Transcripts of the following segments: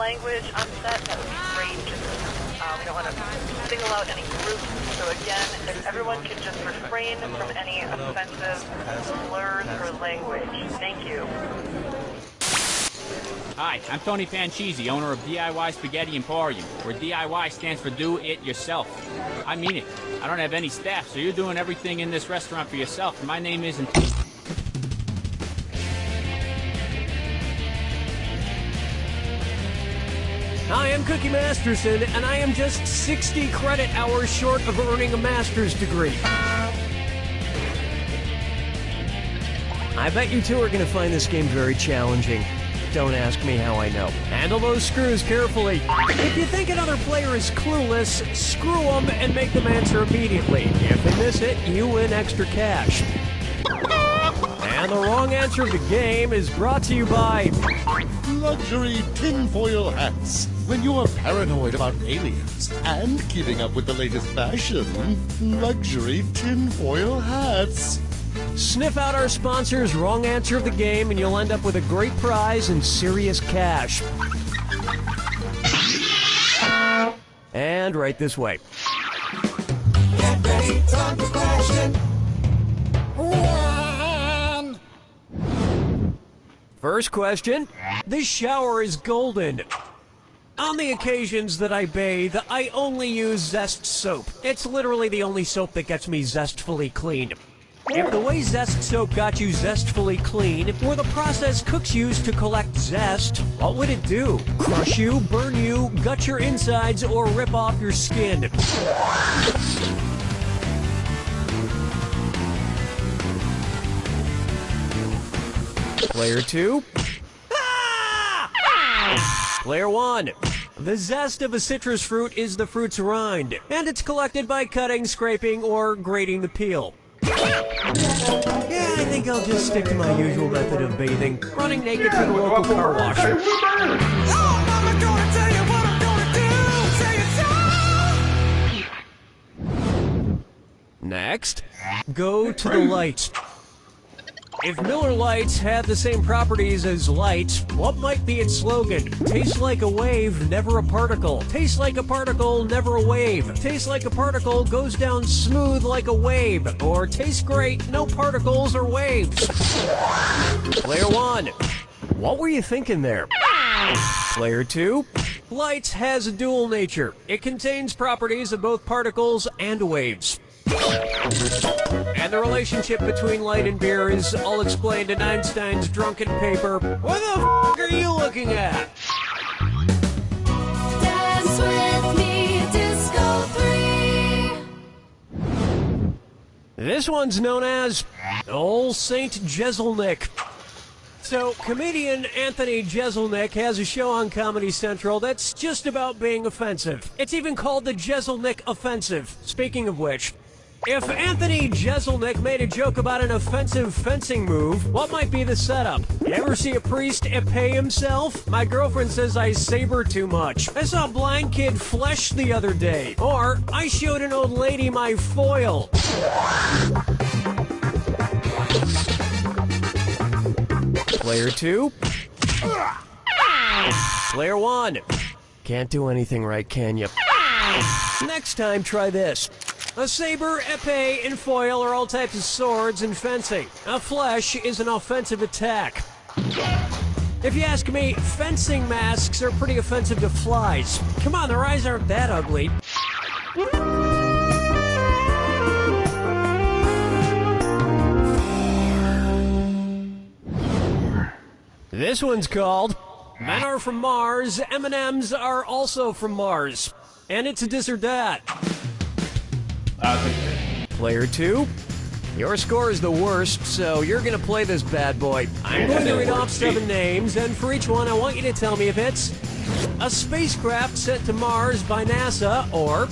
language on set, that would be great. Just, we don't want to single out any groups. So again, if everyone could just refrain from any offensive slurs or language. Thank you. Hi, I'm Tony Fanchisi, owner of DIY Spaghetti Emporium, where DIY stands for Do It Yourself. I mean it. I don't have any staff, so you're doing everything in this restaurant for yourself. My name isn't... I am Cookie Masterson, and I am just 60 credit hours short of earning a master's degree. I bet you two are going to find this game very challenging. Don't ask me how I know. Handle those screws carefully. If you think another player is clueless, screw them and make them answer immediately. If they miss it, you win extra cash. And the wrong answer of the game is brought to you by... luxury tinfoil hats. When you're paranoid about aliens and keeping up with the latest fashion, luxury tinfoil hats. Sniff out our sponsor's wrong answer of the game and you'll end up with a great prize and serious cash. And right this way. Get ready, time for question 1. First question. This shower is golden. On the occasions that I bathe, I only use Zest soap. It's literally the only soap that gets me zestfully clean. If the way Zest soap got you zestfully clean were the process cooks use to collect zest, what would it do? Crush you, burn you, gut your insides, or rip off your skin? Player 2. Player 1. The zest of a citrus fruit is the fruit's rind, and it's collected by cutting, scraping, or grating the peel. Yeah, I think I'll just stick to my usual method of bathing, running naked to the local car wash. Oh, Mama, gonna tell you what I'm gonna do. Say it. Next, go to the lights. If Miller Lights had the same properties as lights, what might be its slogan? Tastes like a wave, never a particle. Tastes like a particle, never a wave. Tastes like a particle, goes down smooth like a wave. Or tastes great, no particles or waves. Player 1. What were you thinking there? Player 2. Lights has a dual nature. It contains properties of both particles and waves. And the relationship between light and beer is all explained in Einstein's drunken paper. What the f*** are you looking at? Dance with me, Disco 3. This one's known as Old Saint Jeselnik. So, comedian Anthony Jeselnik has a show on Comedy Central that's just about being offensive. It's even called the Jeselnik Offensive. Speaking of which, if Anthony Jeselnik made a joke about an offensive fencing move, what might be the setup? You ever see a priest epee himself? My girlfriend says I saber too much. I saw a blind kid flesh the other day. Or, I showed an old lady my foil. Player 2. Player 1. Can't do anything right, can you? Next time, try this. A saber, epee, and foil are all types of swords in fencing. A flesh is an offensive attack. If you ask me, fencing masks are pretty offensive to flies. Come on, their eyes aren't that ugly. This one's called Men Are From Mars, M&Ms Are Also From Mars. And it's a this or that. Player 2, your score is the worst, so you're going to play this bad boy. I'm going to read off 7 names, and for each one, I want you to tell me if it's a spacecraft sent to Mars by NASA, or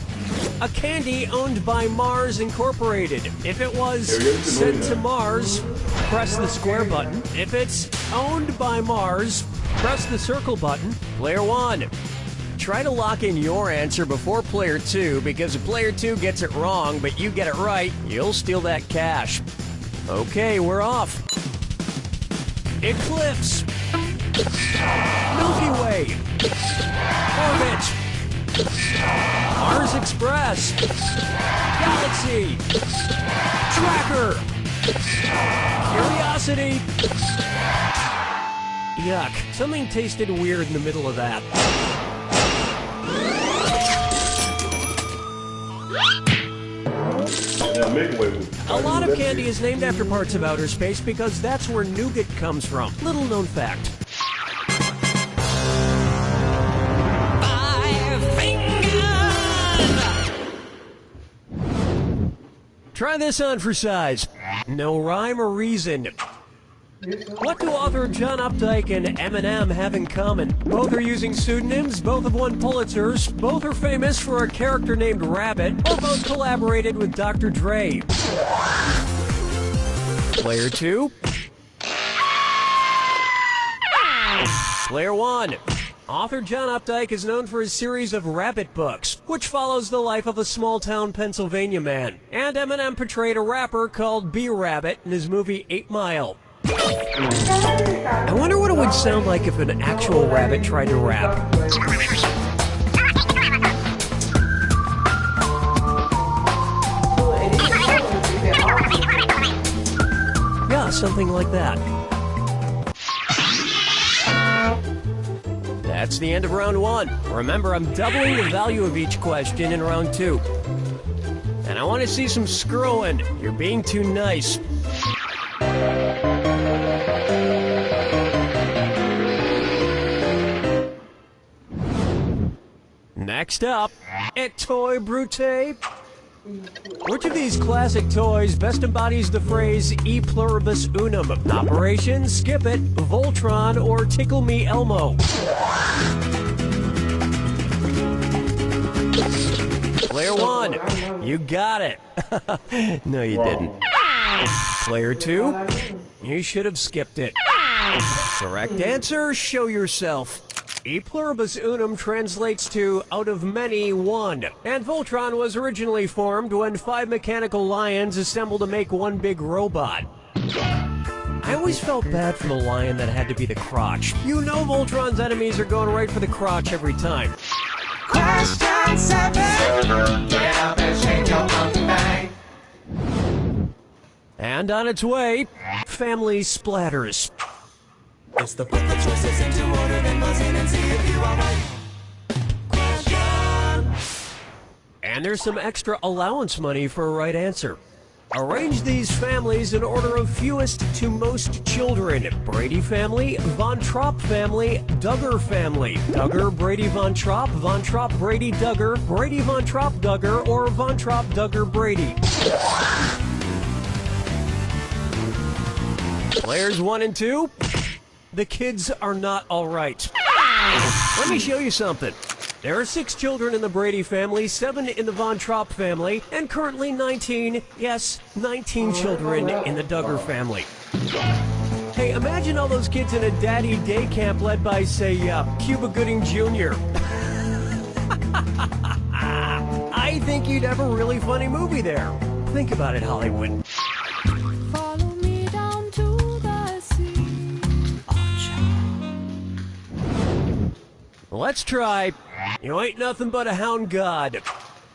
a candy owned by Mars Incorporated. If it was sent to Mars, press the square button. If it's owned by Mars, press the circle button. Player 1. Try to lock in your answer before Player 2, because if Player 2 gets it wrong, but you get it right, you'll steal that cash. Okay, we're off. Eclipse. Milky Way. Yes! Galaxy! Tracker! Curiosity! Yuck. Something tasted weird in the middle of that. A lot of candy is named after parts of outer space because that's where nougat comes from. Little known fact. Try this on for size. No rhyme or reason. What do author John Updike and Eminem have in common? Both are using pseudonyms, both have won Pulitzers, both are famous for a character named Rabbit, or both collaborated with Dr. Dre. Player 2. Player 1. Author John Updike is known for his series of Rabbit books, which follows the life of a small-town Pennsylvania man. And Eminem portrayed a rapper called B-Rabbit in his movie 8 Mile. I wonder what it would sound like if an actual rabbit tried to rap. Yeah, something like that. That's the end of round 1. Remember, I'm doubling the value of each question in round 2. And I want to see some screwing. You're being too nice. Next up, at Toy Brute. Which of these classic toys best embodies the phrase E pluribus unum? Operation Skip It, Voltron, or Tickle Me Elmo? Player 1, you got it. No, you didn't. Player 2, you should have skipped it. Correct answer, show yourself. E pluribus unum translates to out of many, one. And Voltron was originally formed when 5 mechanical lions assembled to make one big robot. I always felt bad for the lion that had to be the crotch. You know Voltron's enemies are going right for the crotch every time. Question 7. Get up and shake your monkey bang. And on its way, family splatters. It's the put the choices into order, then buzz in and see if you are right. Question. And there's some extra allowance money for a right answer. Arrange these families in order of fewest to most children. Brady family, Von Trapp family, Duggar family. Duggar, Brady, Von Trapp, Brady, Duggar, Brady, Von Trapp, Duggar, or Von Trapp, Duggar, Brady. Players 1 and 2. The kids are not all right. Let me show you something. There are 6 children in the Brady family, 7 in the Von Trapp family, and currently 19, yes, 19 children in the Duggar family. Hey, imagine all those kids in a daddy day camp led by, say, Cuba Gooding Jr. I think you'd have a really funny movie there. Think about it, Hollywood. Follow me down to the sea. Let's try. You ain't nothing but a hound god. If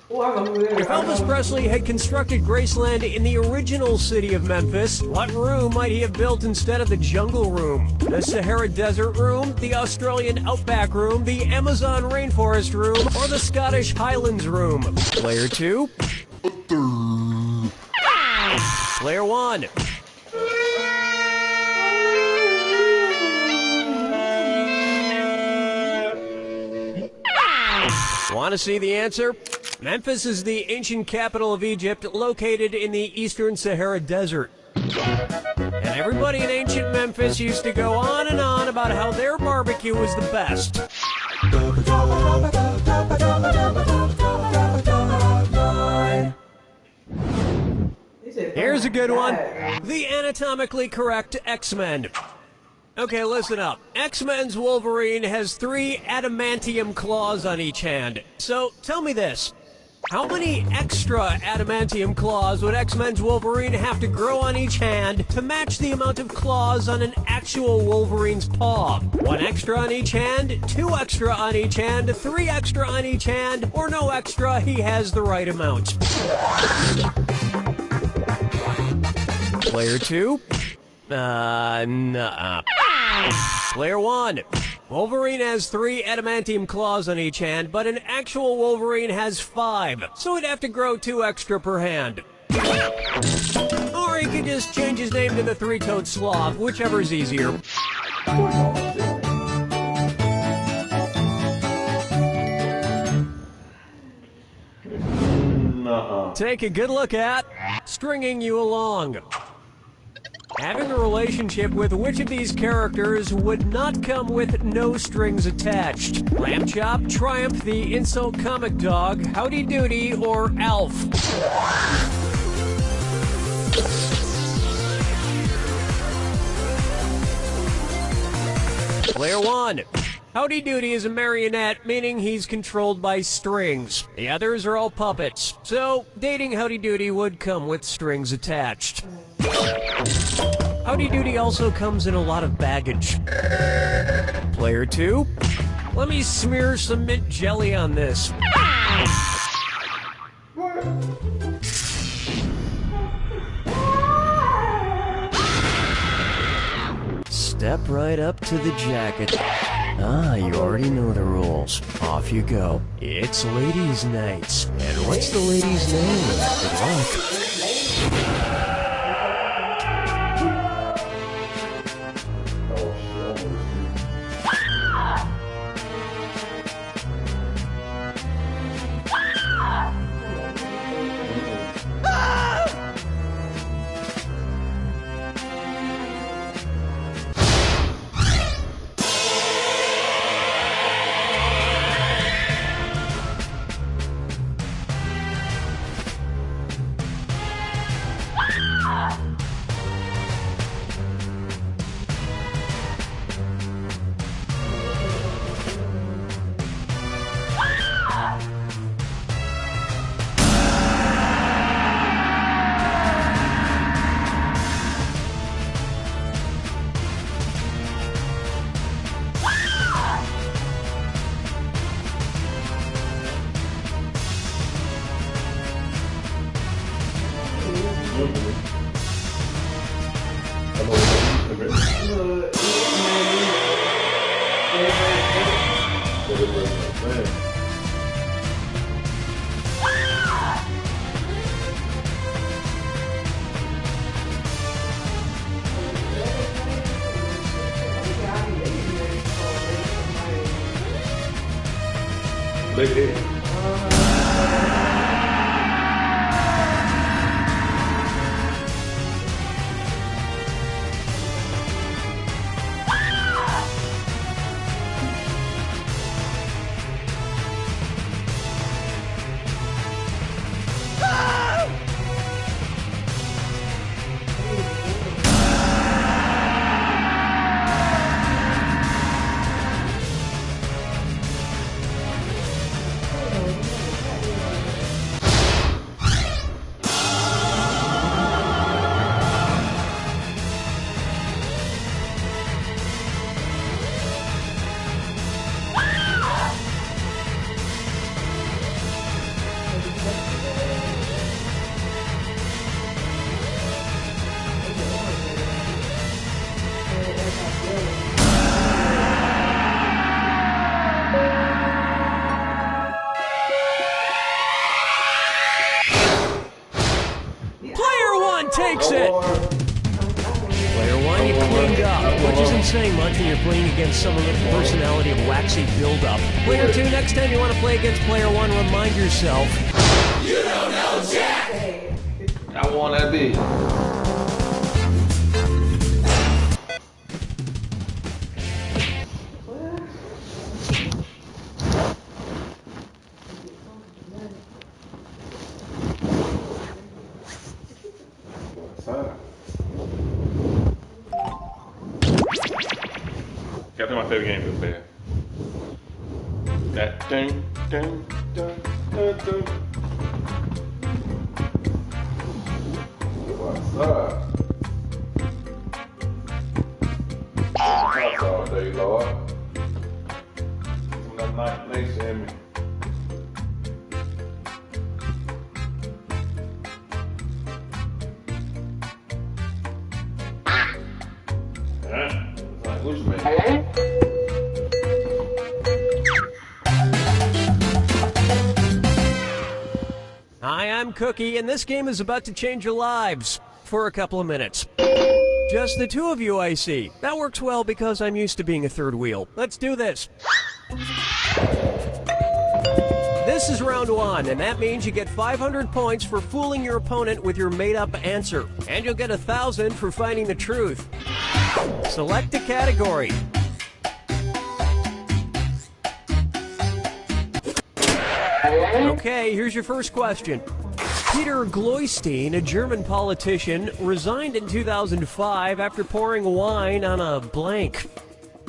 Elvis Presley had constructed Graceland in the original city of Memphis, what room might he have built instead of the Jungle Room? The Sahara Desert Room, the Australian Outback Room, the Amazon Rainforest Room, or the Scottish Highlands Room? Player 2. Player 1. Want to see the answer? Memphis is the ancient capital of Egypt, located in the eastern Sahara Desert. And everybody in ancient Memphis used to go on and on about how their barbecue was the best. Here's a good one. The anatomically correct X-Men. Okay, listen up. X-Men's Wolverine has 3 adamantium claws on each hand. So, tell me this. How many extra adamantium claws would X-Men's Wolverine have to grow on each hand to match the amount of claws on an actual Wolverine's paw? 1 extra on each hand, 2 extra on each hand, 3 extra on each hand, or no extra, he has the right amount. Player 2? Nuh-uh. Player 1. Wolverine has 3 adamantium claws on each hand, but an actual Wolverine has 5, so he'd have to grow 2 extra per hand. Or he could just change his name to the Three-Toed Sloth, whichever's easier. Take a good look at stringing you along. Having a relationship with which of these characters would not come with no strings attached? Lamb Chop, Triumph, the Insult Comic Dog, Howdy Doody, or Alf? Player 1. Howdy Doody is a marionette, meaning he's controlled by strings. The others are all puppets, so dating Howdy Doody would come with strings attached. Howdy Doody also comes in a lot of baggage. Player 2. Let me smear some mint jelly on this. Step right up to the jacket. Ah, you already know the rules. Off you go. It's ladies' nights. And what's the lady's name? Good luck. Takes it! Player 1, you cleaned up, which isn't saying much when you're playing against someone with the personality of waxy build-up. Player 2, next time you want to play against Player 1, remind yourself... You don't know Jack! I want that beat. I think my favorite game is there. That dun dun dun dun dun. What's up? House all day, Lord. Some of that nice in me. Who's me? Hi, I'm Cookie, and this game is about to change your lives for a couple of minutes. Just the two of you, I see. That works well because I'm used to being a third wheel. Let's do this. This is round one, and that means you get 500 points for fooling your opponent with your made-up answer. And you'll get 1,000 for finding the truth. Select a category. Okay, here's your first question. Peter Gloystein, a German politician, resigned in 2005 after pouring wine on a blank.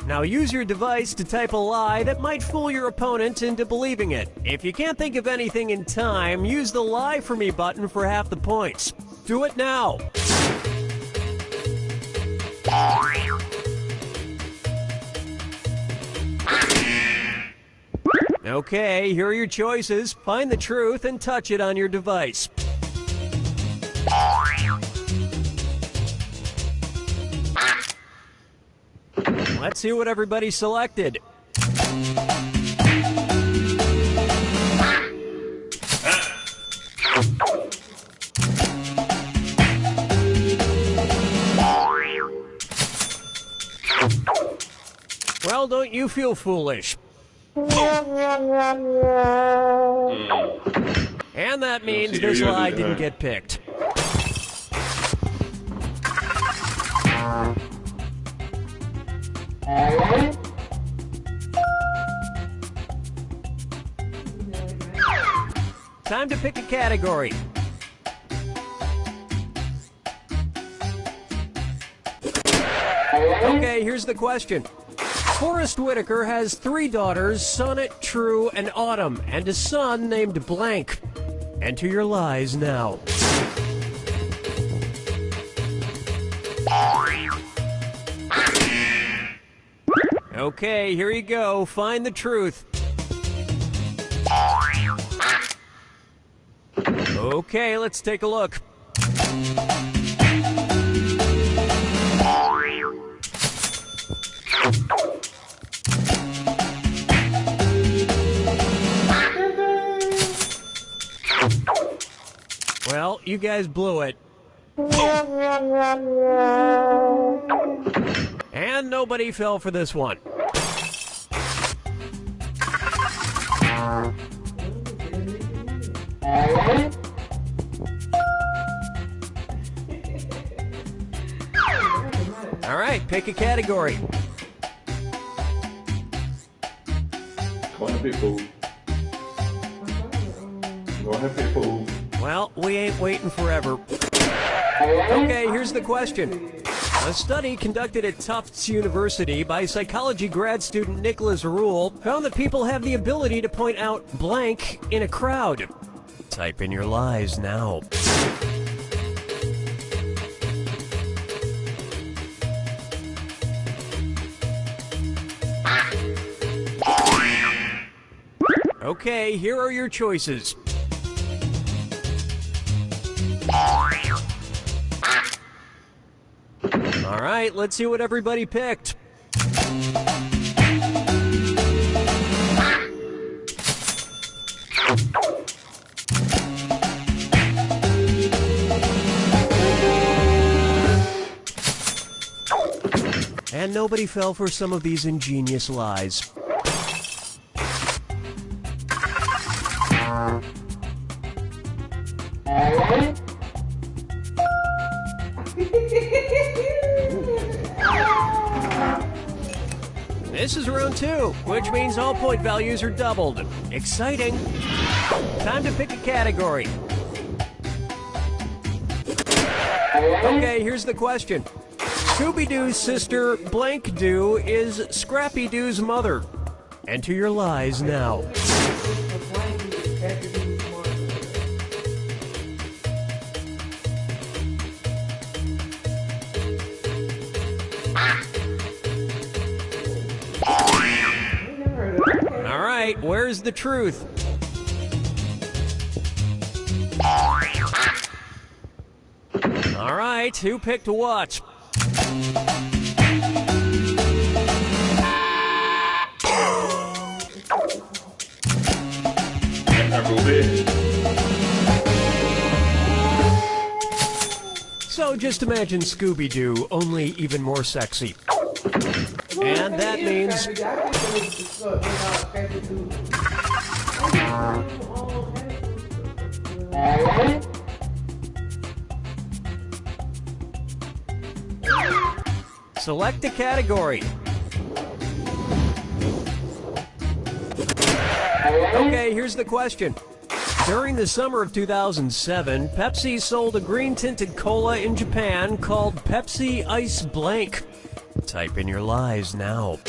Now use your device to type a lie that might fool your opponent into believing it. If you can't think of anything in time, use the Lie For Me button for half the points. Do it now. Okay, here are your choices. Find the truth and touch it on your device. Let's see what everybody selected. Well, don't you feel foolish? And that means this lie didn't get picked. Time to pick a category. Okay, here's the question. Forrest Whitaker has 3 daughters, Sonnet, True, and Autumn, and a son named Blank. Enter your lies now. Okay, here you go. Find the truth. Okay, let's take a look. Well, you guys blew it. And nobody fell for this one. All right, pick a category. Go ahead and pick food. Go ahead and pick food. Well, we ain't waiting forever. Okay, here's the question. A study conducted at Tufts University by psychology grad student Nicholas Rule found that people have the ability to point out blank in a crowd. Type in your lies now. Okay, here are your choices. All right, let's see what everybody picked. And nobody fell for some of these ingenious lies. This is round 2, which means all point values are doubled. Exciting. Time to pick a category. Okay, here's the question. Scooby-Doo's sister, Blank-Doo, is Scrappy-Doo's mother. Enter your lies now. All right, where's the truth? All right, who picked what? So just imagine Scooby-Doo, only even more sexy. And that means... Select a category. Okay, here's the question. During the summer of 2007, Pepsi sold a green-tinted cola in Japan called Pepsi Ice Blank. Type in your lies now.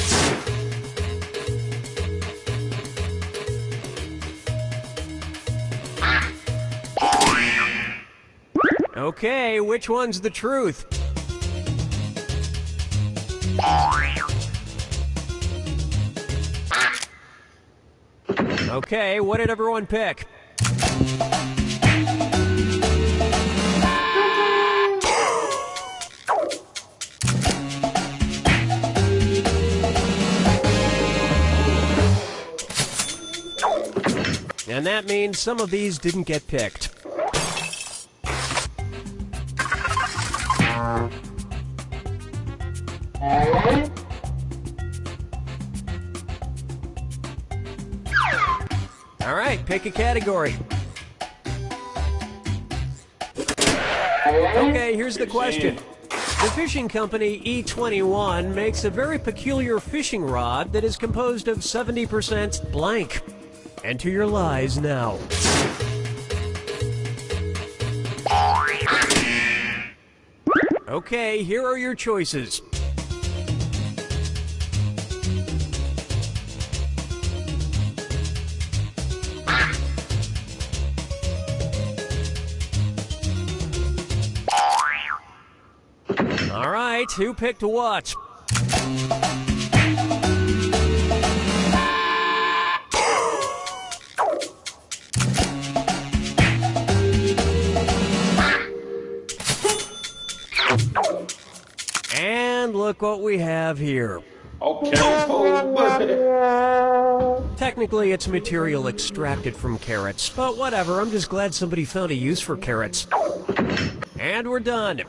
Okay, which one's the truth? Okay, what did everyone pick? And that means some of these didn't get picked. All right, pick a category. Okay, here's the question. The fishing company E21 makes a very peculiar fishing rod that is composed of 70% blank. Enter your lies now. Okay, here are your choices. All right, who picked what? And look what we have here. Okay. Technically, it's material extracted from carrots, but whatever, I'm just glad somebody found a use for carrots. And we're done.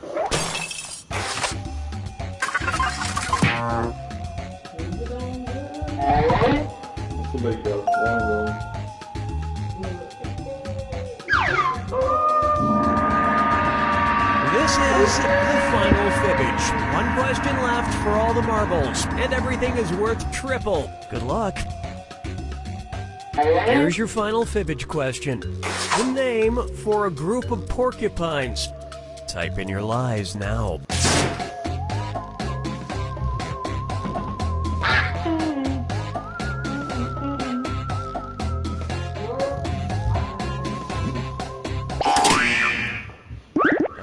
Somebody got one. This is the final fibbage. One question left for all the marbles, and everything is worth triple. Good luck. Here's your final fibbage question. The name for a group of porcupines. Type in your lies now.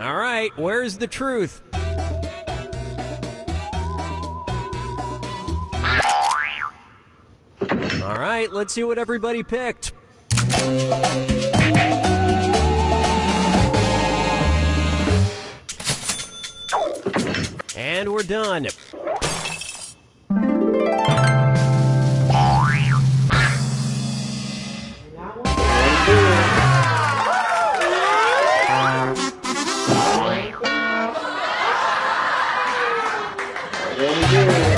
All right, where's the truth? All right, let's see what everybody picked. And we're done. Yeah.